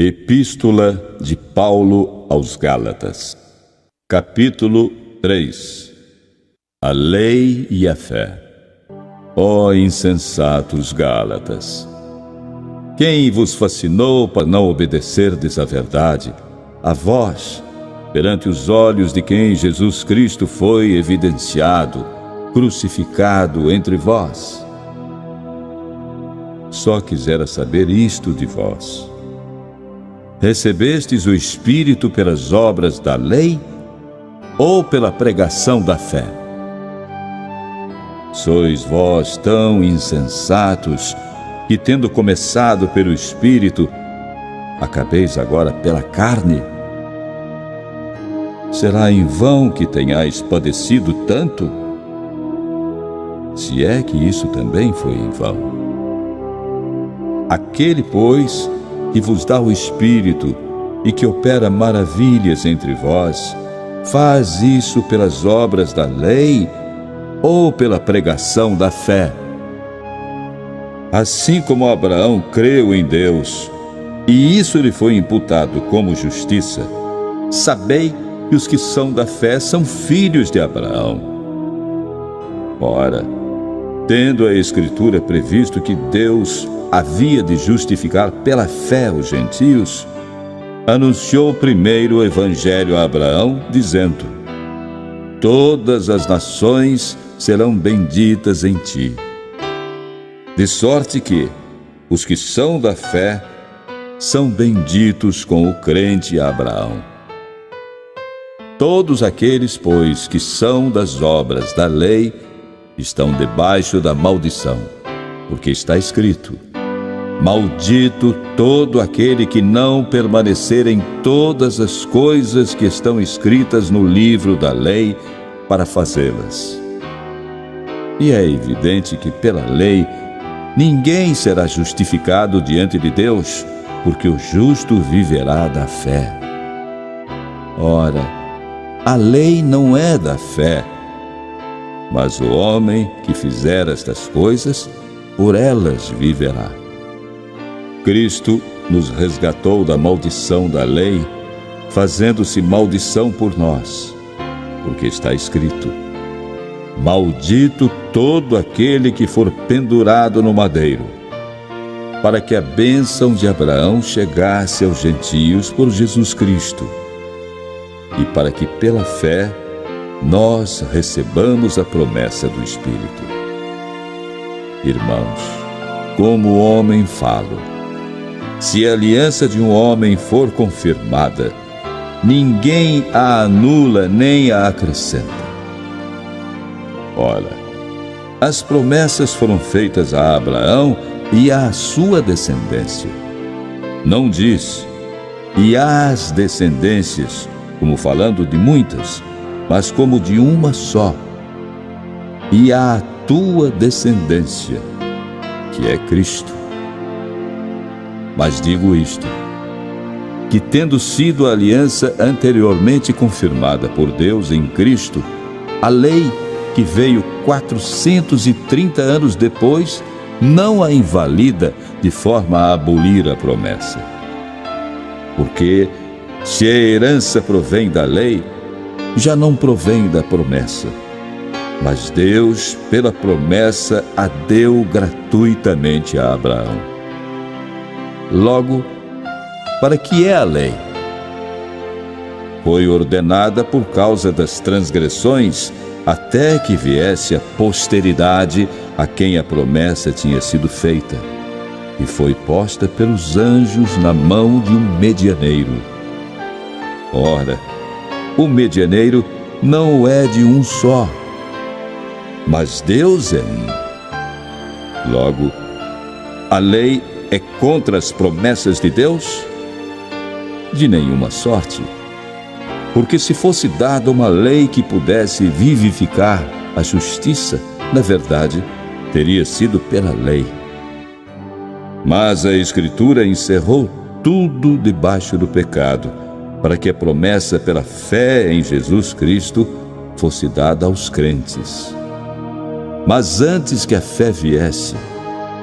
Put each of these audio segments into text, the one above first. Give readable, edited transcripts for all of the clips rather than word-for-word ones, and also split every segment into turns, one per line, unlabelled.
Epístola de Paulo aos Gálatas, capítulo 3. A lei e a fé. Ó insensatos Gálatas! Quem vos fascinou para não obedecerdes à verdade, a vós, perante os olhos de quem Jesus Cristo foi evidenciado, crucificado entre vós? Só quisera saber isto de vós: recebestes o Espírito pelas obras da lei ou pela pregação da fé? Sois vós tão insensatos que, tendo começado pelo Espírito, acabeis agora pela carne? Será em vão que tenhais padecido tanto? Se é que isso também foi em vão. Aquele, pois, que vos dá o Espírito e que opera maravilhas entre vós, faz isso pelas obras da lei ou pela pregação da fé? Assim como Abraão creu em Deus, e isso lhe foi imputado como justiça, sabei que os que são da fé são filhos de Abraão. Ora, tendo a Escritura previsto que Deus havia de justificar pela fé os gentios, anunciou primeiro o Evangelho a Abraão, dizendo: todas as nações serão benditas em ti. De sorte que os que são da fé são benditos com o crente Abraão. Todos aqueles, pois, que são das obras da lei, estão debaixo da maldição, porque está escrito: maldito todo aquele que não permanecer em todas as coisas que estão escritas no livro da lei para fazê-las. E é evidente que pela lei ninguém será justificado diante de Deus, porque o justo viverá da fé. Ora, a lei não é da fé, mas o homem que fizer estas coisas, por elas viverá. Cristo nos resgatou da maldição da lei, fazendo-se maldição por nós, porque está escrito: maldito todo aquele que for pendurado no madeiro, para que a bênção de Abraão chegasse aos gentios por Jesus Cristo, e para que pela fé nós recebamos a promessa do Espírito. Irmãos, como homem falo: se a aliança de um homem for confirmada, ninguém a anula nem a acrescenta. Ora, as promessas foram feitas a Abraão e à sua descendência. Não diz: e às descendências, como falando de muitas, mas como de uma só, e à tua descendência, que é Cristo. Mas digo isto, que tendo sido a aliança anteriormente confirmada por Deus em Cristo, a lei, que veio 430 anos depois, não a invalida de forma a abolir a promessa. Porque, se a herança provém da lei, já não provém da promessa, mas Deus, pela promessa, a deu gratuitamente a Abraão. Logo, para que é a lei? Foi ordenada por causa das transgressões, até que viesse a posteridade a quem a promessa tinha sido feita, e foi posta pelos anjos na mão de um medianeiro. Ora, o medianeiro não é de um só, mas Deus é um. Logo, a lei é contra as promessas de Deus? De nenhuma sorte. Porque se fosse dada uma lei que pudesse vivificar a justiça, na verdade, teria sido pela lei. Mas a Escritura encerrou tudo debaixo do pecado, para que a promessa pela fé em Jesus Cristo fosse dada aos crentes. Mas antes que a fé viesse,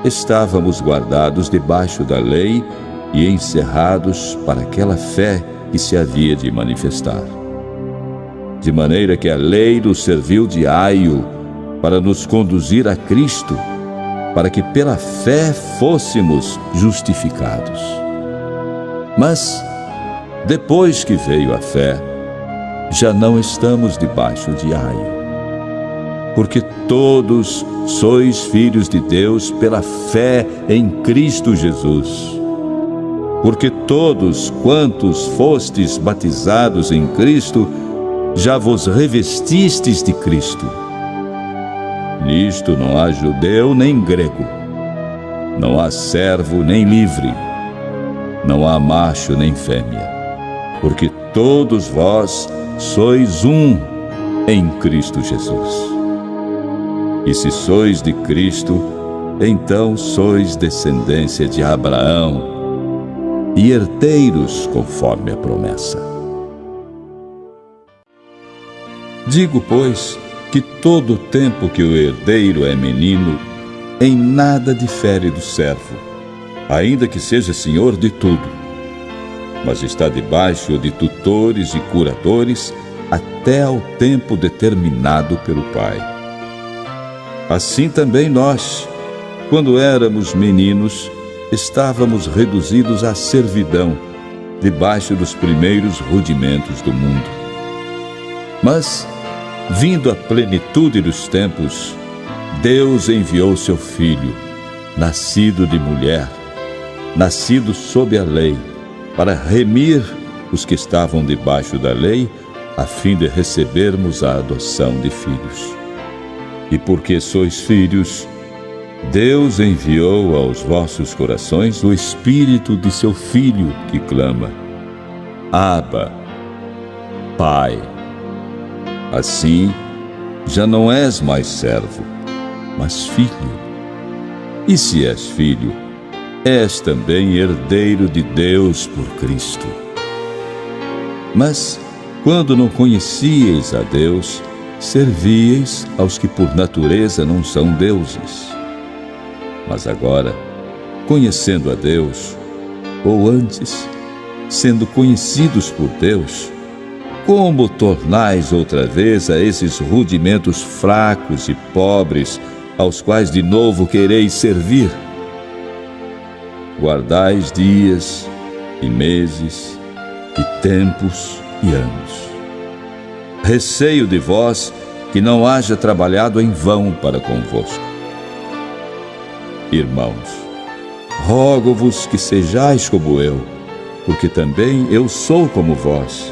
estávamos guardados debaixo da lei, e encerrados para aquela fé que se havia de manifestar. De maneira que a lei nos serviu de aio para nos conduzir a Cristo, para que pela fé fôssemos justificados. Mas, depois que veio a fé, já não estamos debaixo de aio, porque todos sois filhos de Deus pela fé em Cristo Jesus. Porque todos quantos fostes batizados em Cristo, já vos revestistes de Cristo. Nisto não há judeu nem grego, não há servo nem livre, não há macho nem fêmea, porque todos vós sois um em Cristo Jesus. E se sois de Cristo, então sois descendência de Abraão e herdeiros conforme a promessa. Digo, pois, que todo o tempo que o herdeiro é menino, em nada difere do servo, ainda que seja senhor de tudo, mas está debaixo de tutores e curadores até ao tempo determinado pelo Pai. Assim também nós, quando éramos meninos, estávamos reduzidos à servidão, debaixo dos primeiros rudimentos do mundo. Mas, vindo a plenitude dos tempos, Deus enviou seu Filho, nascido de mulher, nascido sob a lei, para remir os que estavam debaixo da lei, a fim de recebermos a adoção de filhos. E porque sois filhos, Deus enviou aos vossos corações o Espírito de seu Filho que clama: Abba, Pai. Assim, já não és mais servo, mas filho. E se és filho, és também herdeiro de Deus por Cristo. Mas, quando não conhecíeis a Deus, servíeis aos que por natureza não são deuses. Mas agora, conhecendo a Deus, ou antes, sendo conhecidos por Deus, como tornais outra vez a esses rudimentos fracos e pobres, aos quais de novo quereis servir? Guardais dias e meses e tempos e anos. Receio de vós que não haja trabalhado em vão para convosco. Irmãos, rogo-vos que sejais como eu, porque também eu sou como vós.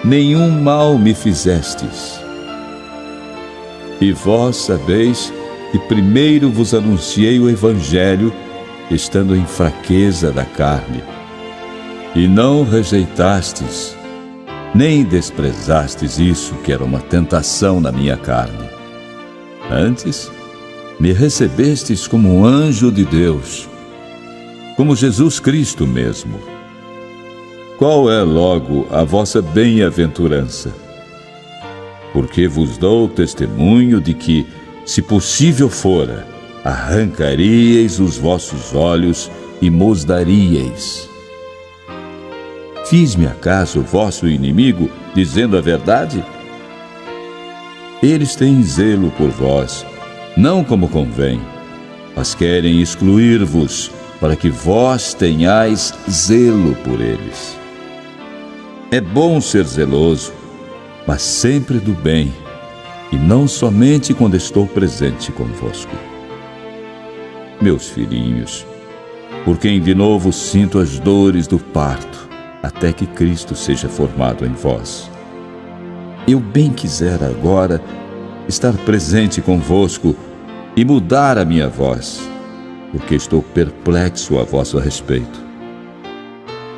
Nenhum mal me fizestes. E vós sabeis que primeiro vos anunciei o Evangelho, estando em fraqueza da carne. E não rejeitastes, nem desprezastes isso que era uma tentação na minha carne. Antes, me recebestes como um anjo de Deus, como Jesus Cristo mesmo. Qual é, logo, a vossa bem-aventurança? Porque vos dou testemunho de que, se possível fora, arrancaríeis os vossos olhos e mos daríeis. Fiz-me acaso vosso inimigo, dizendo a verdade? Eles têm zelo por vós, não como convém, mas querem excluir-vos, para que vós tenhais zelo por eles. É bom ser zeloso, mas sempre do bem, e não somente quando estou presente convosco. Meus filhinhos, por quem de novo sinto as dores do parto, até que Cristo seja formado em vós. Eu bem quisera agora estar presente convosco e mudar a minha voz, porque estou perplexo a vosso respeito.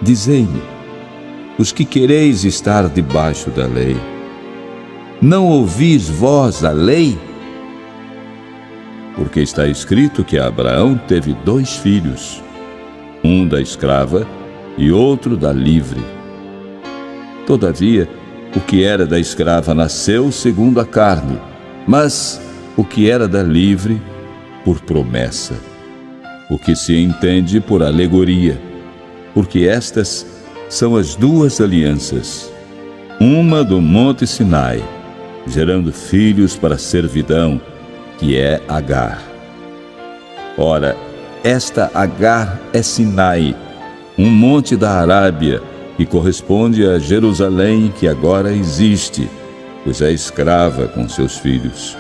Dizei-me, os que quereis estar debaixo da lei, não ouvis vós a lei? Porque está escrito que Abraão teve 2 filhos, um da escrava e outro da livre. Todavia, o que era da escrava nasceu segundo a carne, mas o que era da livre, por promessa, o que se entende por alegoria, porque estas são as duas alianças, uma do Monte Sinai, gerando filhos para a servidão, que é Agar. Ora, esta Agar é Sinai, um monte da Arábia, que corresponde a Jerusalém, que agora existe, pois é escrava com seus filhos.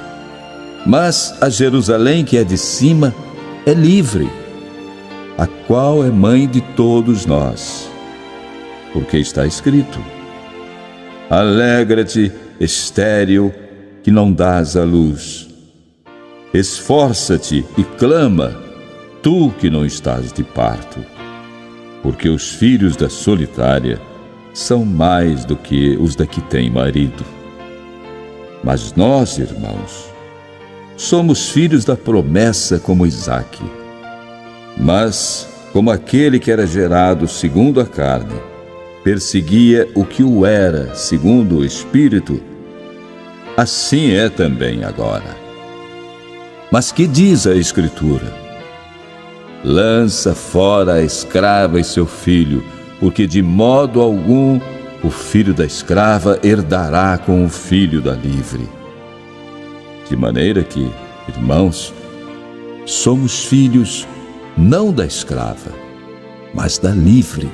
Mas a Jerusalém que é de cima é livre, a qual é mãe de todos nós. Porque está escrito: alegra-te, estéril, que não dás à luz. Esforça-te e clama, tu que não estás de parto. Porque os filhos da solitária são mais do que os da que tem marido. Mas nós, irmãos, somos filhos da promessa como Isaque. Mas, como aquele que era gerado segundo a carne, perseguia o que o era segundo o Espírito, assim é também agora. Mas que diz a Escritura? Lança fora a escrava e seu filho, porque de modo algum o filho da escrava herdará com o filho da livre. De maneira que, irmãos, somos filhos não da escrava, mas da livre.